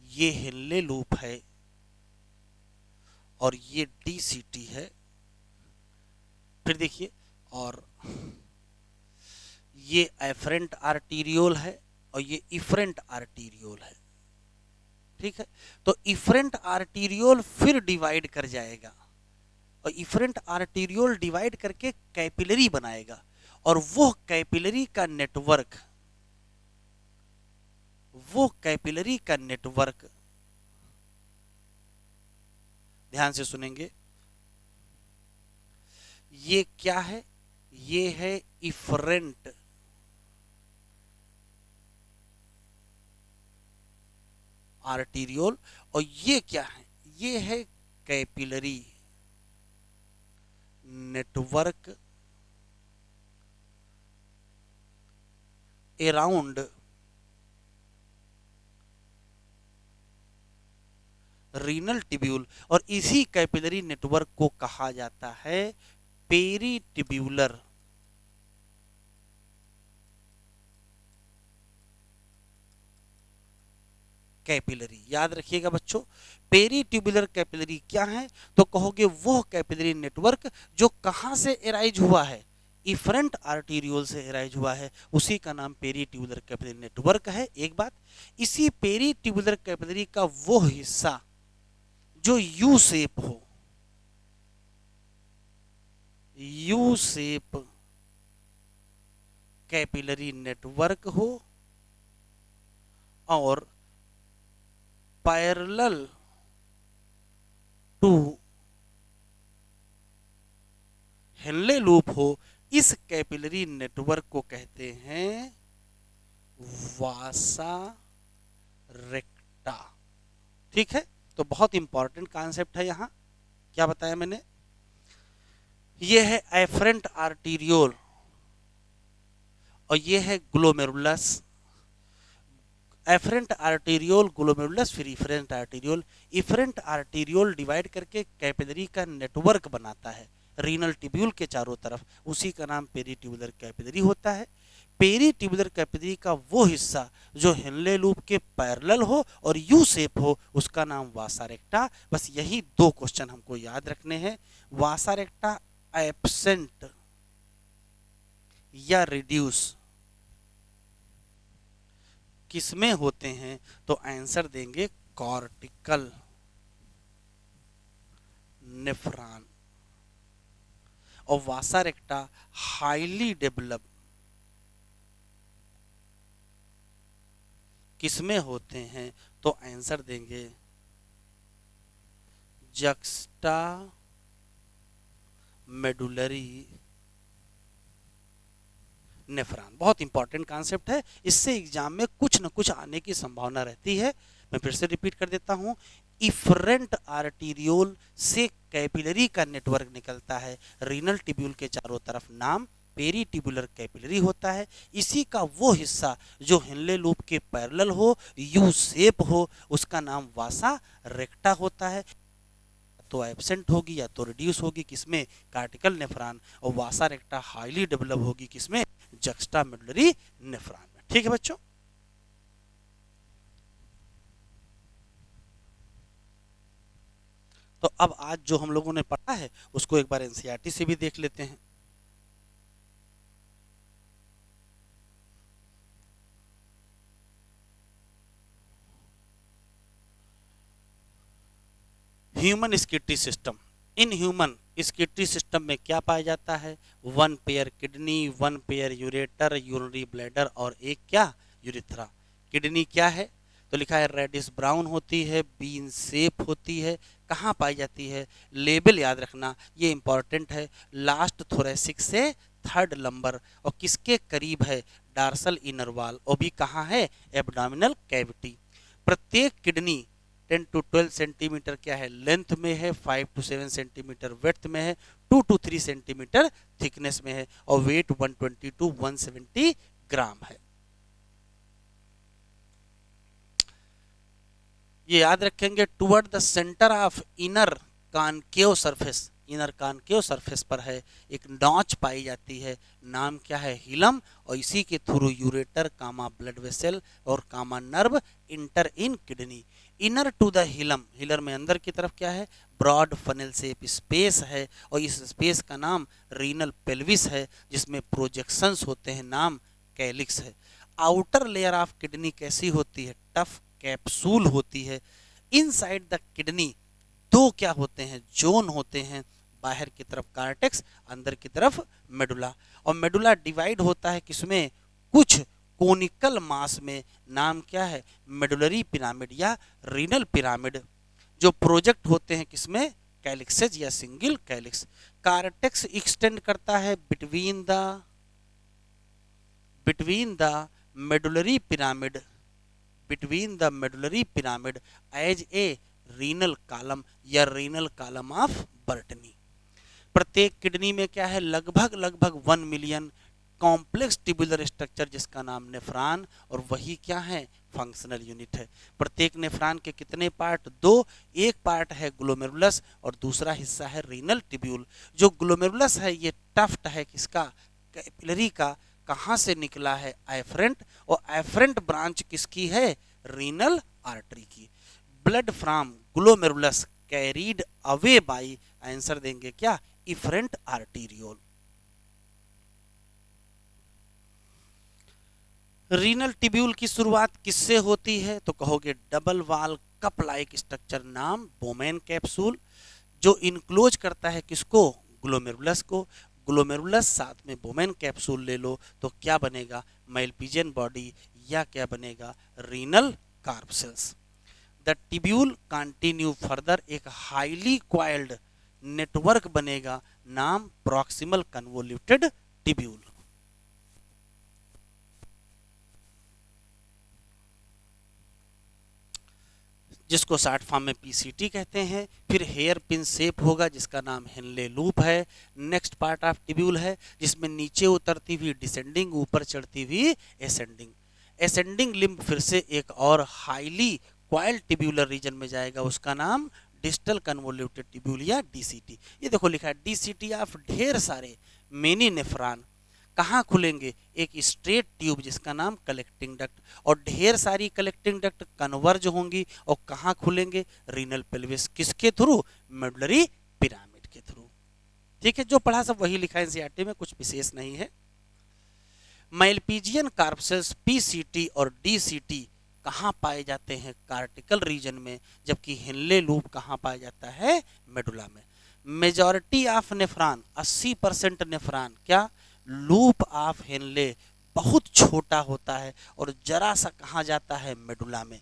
ये हेनले लूप है, और ये डीसीटी है। फिर देखिए, और ये एफरेंट आर्टीरियोल है और ये इफरेंट आर्टीरियोल है। ठीक है, तो इफरेंट आर्टीरियोल फिर डिवाइड कर जाएगा, और इफरेंट आर्टीरियोल डिवाइड करके कैपिलरी बनाएगा, और वो कैपिलरी का नेटवर्क ध्यान से सुनेंगे, ये क्या है, ये है इफरेंट आर्टीरियोल, और ये क्या है, ये है capillary network around renal tubule, और इसी कैपिलरी नेटवर्क को कहा जाता है पेरीटिब्यूलर कैपिलरी। याद रखिएगा बच्चों, पेरीट्यूबुलर कैपिलरी क्या है, तो कहोगे वो कैपिलरी नेटवर्क जो कहां से एराइज हुआ है, इफरेंट आर्टीरियोल से एराइज हुआ है, उसी का नाम पेरीट्यूबुलर कैपिलरी नेटवर्क है। एक बात, इसी पेरीट्यूबुलर कैपिलरी का वो हिस्सा जो यू शेप हो, यू शेप कैपिलरी नेटवर्क हो, और पैरेलल टू हेनले लूप हो, इस कैपिलरी नेटवर्क को कहते हैं वासा रेक्टा। ठीक है, तो बहुत इंपॉर्टेंट कॉन्सेप्ट है यहां। क्या बताया मैंने, ये है एफरेंट आर्टीरियोल और ये है ग्लोमेरुलस। एफरेंट आर्टीरियोल, ग्लोमेरुलस, फिर efferent arteriole. Efferent arteriole divide करके कैपिलरी का नेटवर्क बनाता है रीनल टिब्यूल के चारों तरफ, उसी का नाम पेरीट्यूबुलर कैपिलरी होता है। पेरीट्यूबुलर कैपिलरी का वो हिस्सा जो हेनले लूप के पैरेलल हो और यू शेप हो, उसका नाम वासा रेक्टा। बस यही दो क्वेश्चन हमको याद रखने हैं। वासा रेक्टा एब्सेंट या रिड्यूस किसमें होते हैं, तो आंसर देंगे कॉर्टिकल नेफ्रॉन। और वासा रेक्टा हाईली डेवलप किसमें होते हैं, तो आंसर देंगे जक्स्टा मेडुलरी नेफ्रॉन। बहुत इंपॉर्टेंट कॉन्सेप्ट है, इससे एग्जाम में कुछ न कुछ आने की संभावना रहती है। मैं फिर से रिपीट कर देता हूं, इफरेंट आर्टीरियोल से कैपिलरी का नेटवर्क निकलता है, रीनल ट्यूब्यूल के चारों तरफ नाम पेरीटिबुलर कैपिलरी होता है। इसी का वो हिस्सा जो हेनले लूप के पैरेलल हो, यू शेप हो, उसका नाम वासा रेक्टा होता है। तो एब्सेंट होगी या तो रिड्यूस होगी किसमें, कार्टिकल नेफ्रॉन, और वासा रेक्टा हाईली डेवलप होगी किसमें, जक्स्टा मेडुलरी नेफ्रॉन में। ठीक है बच्चों। तो अब आज जो हम लोगों ने पढ़ा है उसको एक बार एनसीईआरटी से भी देख लेते हैं। Human excretory system. इन ह्यूमन स्किटी सिस्टम में क्या पाया जाता है, 1 pair kidney, 1 pair ureter, urinary bladder और एक क्या, यूरिथ्रा। किडनी क्या है, तो लिखा है रेडिश ब्राउन होती है, बीन शेप होती है, कहाँ पाई जाती है, लेबल याद रखना ये इंपॉर्टेंट है, लास्ट थोरेसिक से थर्ड लंबर, और किसके करीब है, डार्सल इनर वॉल, और भी कहाँ है, एब्डोमिनल कैविटी। प्रत्येक किडनी 10 to 12 सेंटीमीटर क्या है, लेंथ में है, 5 to 7 सेंटीमीटर वेथ में है, 2 to 3 सेंटीमीटर थिकनेस में है, और वेट 120 to 170 ग्राम है। ये याद रखेंगे, toward the centre of inner concave surface, inner concave surface पर है एक नॉच पाई जाती है, नाम क्या है, हिलम, और इसी के through ureter comma blood vessel और comma nerve enter in kidney. Inner to the hilum, hilar में अंदर की तरफ क्या है, ब्रॉड फनल शेप स्पेस है, और इस स्पेस का नाम रीनल पेल्विस है, जिसमें प्रोजेक्शंस होते हैं, नाम कैलिक्स है। आउटर लेयर ऑफ किडनी कैसी होती है, टफ कैप्सूल होती है। इनसाइड द किडनी दो क्या होते हैं, जोन होते हैं, बाहर की तरफ कार्टेक्स, अंदर की तरफ मेडुला, और मेडुला डिवाइड होता है किसमें, कुछ कोनिकल मास में, नाम क्या है, मेडुलरी पिरामिड या रीनल पिरामिड, जो प्रोजेक्ट होते हैं किसमें, कैलिक्सेज या सिंगल कैलिक्स। कार्टेक्स एक्सटेंड करता है between the medullary pyramid, between the medullary pyramid as a renal column या रीनल कॉलम ऑफ बर्टनी। प्रत्येक किडनी में क्या है, लगभग 1 मिलियन कॉम्प्लेक्स ट्यूबुलर स्ट्रक्चर, जिसका नाम नेफ्रॉन, और वही क्या है, फंक्शनल यूनिट है। प्रत्येक नेफ्रॉन के कितने पार्ट, दो, एक पार्ट है ग्लोमेरुलस और दूसरा हिस्सा है रीनल ट्यूब्यूल। जो ग्लोमेरुलस है ये टफ्ट है किसका, कैपिलरी का, कहाँ से निकला है, एफरेंट, और एफरेंट ब्रांच किसकी है, रीनल आर्टरी की। Blood from glomerulus carried away by, answer देंगे क्या, इफरेंट आर्टीरियोल। रीनल ट्यूब्यूल की शुरुआत किससे होती है, तो कहोगे double wall cup like structure, नाम बोमेन कैप्सूल, जो इनक्लोज करता है किसको, ग्लोमेरुलस को। ग्लोमेरुलस साथ में बोमेन कैप्सूल ले लो तो क्या बनेगा, माइलपीजियन बॉडी, या क्या बनेगा, renal corpuscles. The tubule continue further, एक हाईली क्वाइल्ड नेटवर्क बनेगा, नाम प्रॉक्सिमल कन्वोल्यूटेड ट्यूब्यूल। जिसको शॉर्ट फॉर्म में पीसीटी कहते हैं। फिर हेयर पिन शेप होगा जिसका नाम हेनले लूप है। नेक्स्ट पार्ट ऑफ ट्यूब्यूल है जिसमें नीचे उतरती हुई डिसेंडिंग, ऊपर चढ़ती हुई एसेंडिंग। एसेंडिंग लिम्ब फिर से एक और हाईली क्वाइल्ड ट्यूब्यूलर रीजन में जाएगा, उसका नाम डिस्टल कन्वोल्यूटेड ट्यूब्यूल या डीसीटी। ये देखो लिखा है डीसीटी ऑफ ढेर सारे मेनी नेफ्रॉन कहाँ खुलेंगे, एक स्ट्रेट ट्यूब जिसका नाम कलेक्टिंग डक्ट, और ढेर सारी कलेक्टिंग डक्ट कन्वर्ज होंगी और कहाँ खुलेंगे, रीनल पेल्विस, किसके थ्रू, मेडुलरी पिरामिड के थ्रू। ठीक है, जो पढ़ा सब वही लिखा है एनसीईआरटी में, कुछ विशेष नहीं है। माइलपीजियन कार्प सेल्स पीसीटी और डीसीटी कहाँ पाए जाते हैं, कार्टिकल रीजन में, जबकि हेनले लूप कहाँ पाया जाता है, मेडुला में। मेजॉरिटी ऑफ नेफ्रॉन 80% नेफ्रॉन क्या, लूप ऑफ हेनले बहुत छोटा होता है और जरा सा कहाँ जाता है, मेडुला में,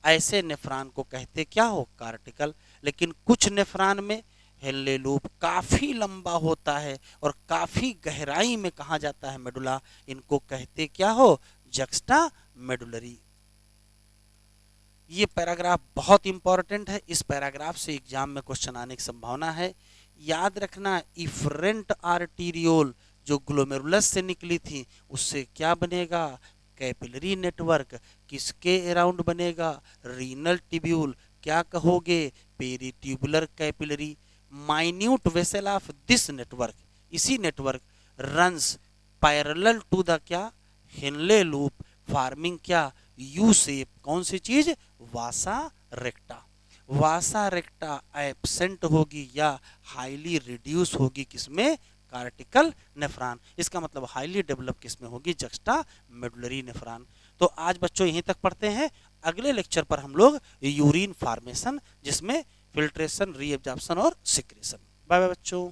ऐसे नेफ्रॉन को कहते क्या हो, कार्टिकल। लेकिन कुछ नेफ्रॉन में हेनले लूप काफी लंबा होता है और काफी गहराई में कहा जाता है मेडुला, इनको कहते क्या हो, जक्स्टा मेडुलरी। ये पैराग्राफ बहुत इंपॉर्टेंट है, इस पैराग्राफ से एग्जाम में क्वेश्चन आने की संभावना है। याद रखना, इफरेंट आर्टीरियोल जो ग्लोमेरुलस से निकली थी उससे क्या बनेगा, कैपिलरी नेटवर्क। किसके अराउंड बनेगा, रीनल ट्यूब्यूल। क्या कहोगे, peritubular capillary. Minute vessel of this network, इसी network runs parallel to the क्या, हेनले लूप, फार्मिंग क्या, यू शेप। कौन सी चीज, वासा रेक्टा। वासा रेक्टा एब्सेंट होगी या हाईली रिड्यूस होगी किसमें, कार्टिकल नेफ्रॉन। इसका मतलब हाईली डेवलप किसमें होगी, जक्स्टा मेडुलरी नेफ्रॉन। तो आज बच्चों यहीं तक पढ़ते हैं। अगले लेक्चर पर हम लोग यूरिन फॉर्मेशन, जिसमें फिल्ट्रेशन, रीएब्जॉर्प्शन और सिक्रेशन। बाय बाय बच्चों।